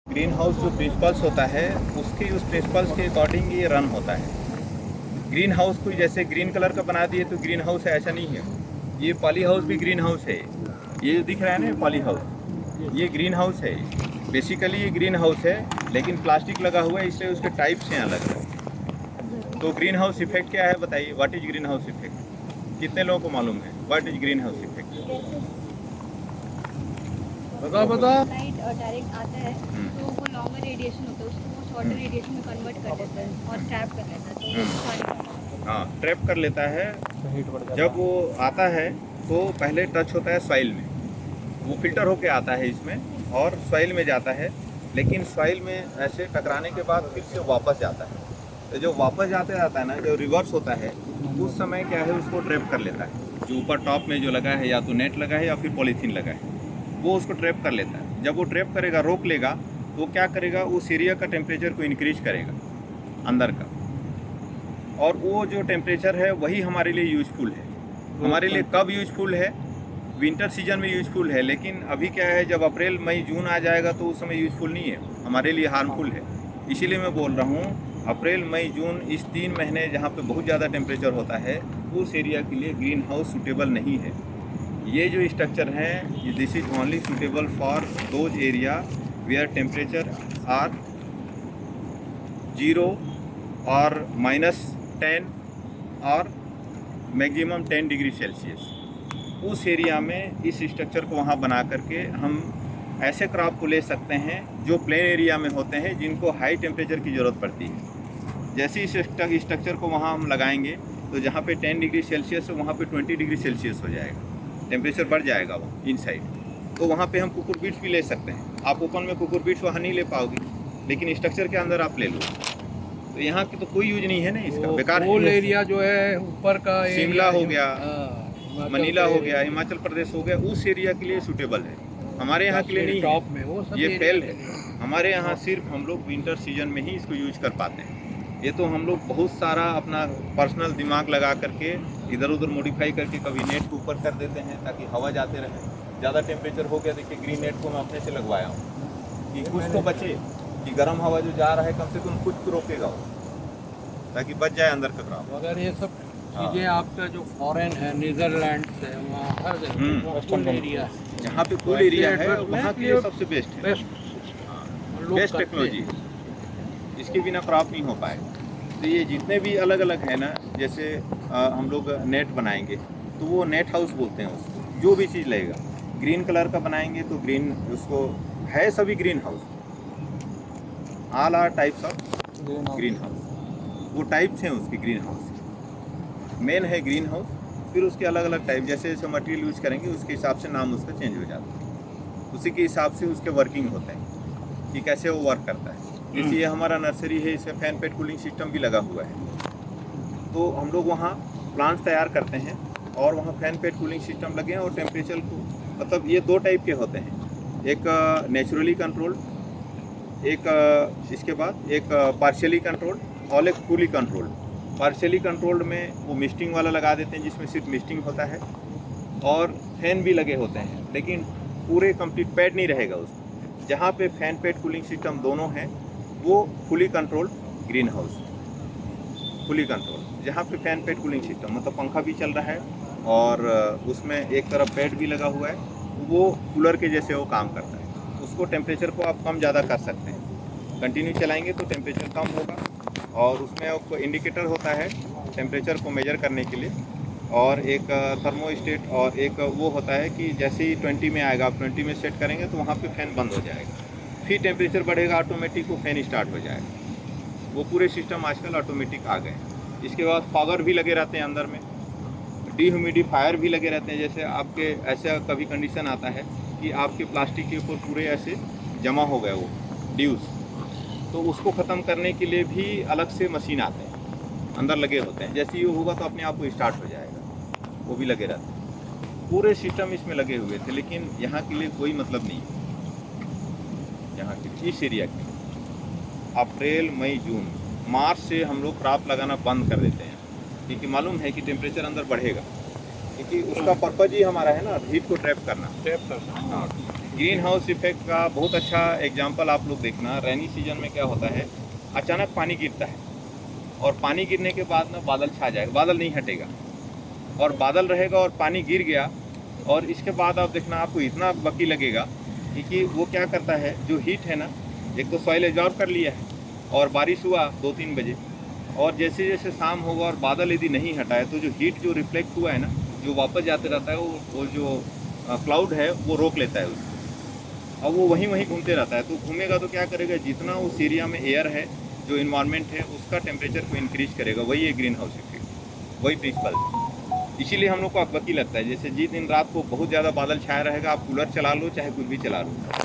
Green house जो principles होता है उसके उस प्रिंसिपल्स के अकॉर्डिंग ये रन होता है। ग्रीन हाउस को जैसे ग्रीन कलर का बना दिए तो ग्रीन हाउस है, ऐसा नहीं है। ये पॉली हाउस भी ग्रीन हाउस है। ये दिख रहा है ना पॉली हाउस, ये ग्रीन हाउस है। बेसिकली ये ग्रीन हाउस है लेकिन प्लास्टिक लगा हुआ है इसलिए उसके टाइप्स हैं अलग अलग। तो ग्रीन हाउस इफेक्ट क्या है बताइए, what is green house effect? कितने लोगों को मालूम है what is green house effect? बता लाइट डायरेक्ट आता है तो वो लॉन्गर रेडिएशन होता है, उसको वो शॉर्टर रेडिएशन में कन्वर्ट कर देता है और ट्रैप कर लेता है, तो वो सारी हाँ, ट्रैप कर लेता है। जब वो आता है तो पहले टच होता है सॉइल में, वो फिल्टर होके आता है इसमें और सॉइल में जाता है। लेकिन सॉइल में ऐसे टकराने के बाद फिर से वापस जाता है। तो जो वापस जाते जाता है ना, जो रिवर्स होता है उस समय क्या है, उसको ट्रैप कर लेता है। जो ऊपर टॉप में जो लगा है या तो नेट लगा है या फिर पॉलीथीन लगा है, वो उसको ट्रैप कर लेता है। जब वो ट्रैप करेगा, रोक लेगा, तो क्या करेगा, उस एरिया का टेम्परेचर को इंक्रीज करेगा अंदर का। और वो जो टेम्परेचर है वही हमारे लिए यूजफुल है। हमारे लिए कब यूजफुल है? विंटर सीजन में यूजफुल है। लेकिन अभी क्या है, जब अप्रैल मई जून आ जाएगा तो उस समय यूजफुल नहीं है, हमारे लिए हार्मफुल है। इसीलिए मैं बोल रहा हूँ अप्रैल मई जून इस 3 महीने जहाँ पे बहुत ज़्यादा टेम्परेचर होता है, उस एरिया के लिए ग्रीन हाउस सूटेबल नहीं है। ये जो स्ट्रक्चर हैं, this is only suitable for those area where temperature are 0 और -10 और मैक्सिमम 10 डिग्री सेल्सियस। उस एरिया में इस स्ट्रक्चर को वहाँ बना करके हम ऐसे क्रॉप को ले सकते हैं जो प्लेन एरिया में होते हैं, जिनको हाई टेम्परेचर की ज़रूरत पड़ती है। जैसे इस स्ट्रक्चर को वहाँ हम लगाएंगे तो जहाँ पे 10 डिग्री सेल्सियस है वहाँ पे 20 डिग्री सेल्सियस हो जाएगा, टेम्परेचर बढ़ जाएगा वो इनसाइड। तो वहाँ पे हम कुकुर बीट्स भी ले सकते हैं। आप ओपन में कुकुर बीट्स वहाँ नहीं ले पाओगे, लेकिन स्ट्रक्चर के अंदर आप ले लो। तो यहाँ की तो कोई यूज नहीं है ना इसका, बेकार है। होल एरिया जो है ऊपर का शिमला हो गया, हिमाचल मनीला हो के गया, हिमाचल प्रदेश हो गया, उस एरिया के लिए सूटेबल है। हमारे यहाँ के लिए नहीं टॉप है, में वो सब ये एरिया फेल के है। लिए। हमारे यहाँ सिर्फ हम लोग विंटर सीजन में ही इसको यूज कर पाते हैं। ये तो हम लोग बहुत सारा अपना पर्सनल दिमाग लगा करके इधर उधर मॉडिफाई करके कभी नेट को ऊपर कर देते हैं ताकि हवा जाते रहे। ज़्यादा टेम्परेचर हो गया, देखिए ग्रीन नेट को मैं अपने से लगवाया हूँ कि कुछ तो बचे, कि गर्म हवा जो जा रहा है कम से कम कुछ तो रोकेगा वो, ताकि बच जाए अंदर का क्रॉप। मगर ये सब चीज़ें आपका जो फॉरेन है, नीदरलैंड है, वहाँ हर जगह फुल एरिया है। जहाँ पे कूल एरिया है वहाँ के लिए सबसे बेस्ट है, बेस्ट टेक्नोलॉजी है। इसके बिना क्रॉप नहीं हो पाए। तो ये जितने भी अलग अलग है ना, जैसे हम लोग नेट बनाएंगे तो वो नेट हाउस बोलते हैं उसको। जो भी चीज़ लगेगा ग्रीन कलर का बनाएंगे तो ग्रीन, उसको है सभी green house, all are types of green house. वो टाइप्स हैं उसकी ग्रीन हाउस। मेन है ग्रीन हाउस, फिर उसके अलग अलग टाइप, जैसे जैसे मटेरियल यूज करेंगे उसके हिसाब से नाम उसका चेंज हो जाता है। उसी के हिसाब से उसके वर्किंग होते हैं कि कैसे वो वर्क करता है। जैसे ये हमारा नर्सरी है, इसमें फैन पेड कूलिंग सिस्टम भी लगा हुआ है। तो हम लोग वहाँ प्लांट्स तैयार करते हैं और वहाँ फैन पेड कूलिंग सिस्टम लगे हैं और टेम्परेचर को, मतलब ये 2 टाइप के होते हैं, एक नेचुरली कंट्रोल्ड, एक इसके बाद एक पार्शियली कंट्रोल्ड और एक फुली कंट्रोल्ड। पार्शियली कंट्रोल्ड में वो मिस्टिंग वाला लगा देते हैं जिसमें सिर्फ मिस्टिंग होता है और फैन भी लगे होते हैं, लेकिन पूरे कंप्लीट पैड नहीं रहेगा उसमें। जहाँ पे फैन पेड कूलिंग सिस्टम दोनों हैं वो fully controlled green house. Fully control जहाँ पे फैन पेड कूलिंग सिस्टम, मतलब पंखा भी चल रहा है और उसमें एक तरफ पैड भी लगा हुआ है, वो कूलर के जैसे वो काम करता है। उसको टेम्परेचर को आप कम ज़्यादा कर सकते हैं, कंटिन्यू चलाएंगे तो टेम्परेचर कम होगा। और उसमें आपको इंडिकेटर होता है टेम्परेचर को मेजर करने के लिए, और एक थर्मोस्टेट, और एक वो होता है कि जैसे ही 20 में आएगा, आप 20 में सेट करेंगे तो वहाँ पे फैन बंद हो जाएगा, फिर टेम्परेचर बढ़ेगा, ऑटोमेटिक वो फैन स्टार्ट हो जाएगा। वो पूरे सिस्टम आजकल ऑटोमेटिक आ गए। इसके बाद फॉगर भी लगे रहते हैं अंदर में, डिह्यूमिडिफायर भी लगे रहते हैं। जैसे आपके ऐसा कभी कंडीशन आता है कि आपके प्लास्टिक के ऊपर पूरे ऐसे जमा हो गए वो ड्यूज, तो उसको ख़त्म करने के लिए भी अलग से मशीन आते हैं, अंदर लगे होते हैं। जैसे ये होगा तो अपने आप को स्टार्ट हो जाएगा, वो भी लगे रहते हैं। पूरे सिस्टम इसमें लगे हुए थे, लेकिन यहाँ के लिए कोई मतलब नहीं है। यहाँ के इस एरिया के अप्रैल मई जून मार्च से हम लोग क्रॉप लगाना बंद कर देते हैं, क्योंकि मालूम है कि टेम्परेचर अंदर बढ़ेगा, क्योंकि उसका पर्पज ही हमारा है ना, हीट को ट्रैप करना। ट्रैप करना। हाँ, ग्रीन हाउस इफेक्ट का बहुत अच्छा एग्जांपल आप लोग देखना, रेनी सीजन में क्या होता है, अचानक पानी गिरता है और पानी गिरने के बाद ना बादल छा जाएगा, बादल नहीं हटेगा और बादल रहेगा और पानी गिर गया और इसके बाद आप देखना आपको इतना बकी लगेगा कि वो क्या करता है, जो हीट है ना, एक तो सॉइल एब्जॉर्ब कर लिया है और बारिश हुआ 2-3 बजे और जैसे जैसे शाम होगा और बादल यदि नहीं हटा है तो जो हीट जो रिफ्लेक्ट हुआ है ना, जो वापस जाते रहता है वो जो क्लाउड है वो रोक लेता है उसको और वो वहीं घूमते रहता है। तो घूमेगा तो क्या करेगा, जितना उस एरिया में एयर है, जो इन्वायरमेंट है, उसका टेम्परेचर को इंक्रीज करेगा। वही है ग्रीन हाउस इफेक्ट, वही प्रिंसिपल है। इसीलिए हम लोग को अकबकी लगता है, जैसे जिस दिन रात को बहुत ज़्यादा बादल छाया रहेगा, आप कूलर चला लो चाहे कुछ भी चला लो,